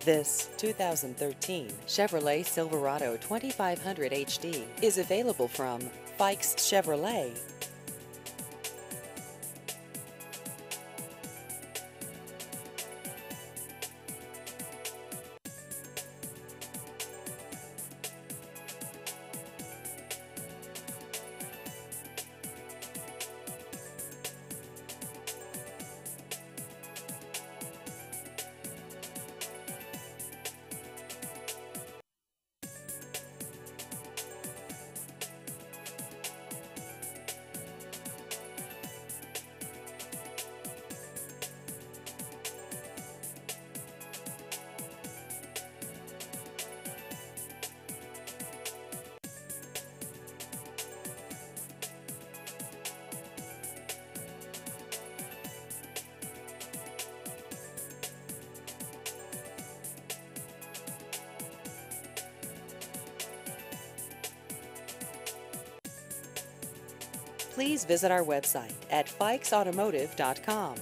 This 2013 Chevrolet Silverado 2500 HD is available from Fikes Chevrolet. Please visit our website at fikesautomotive.com.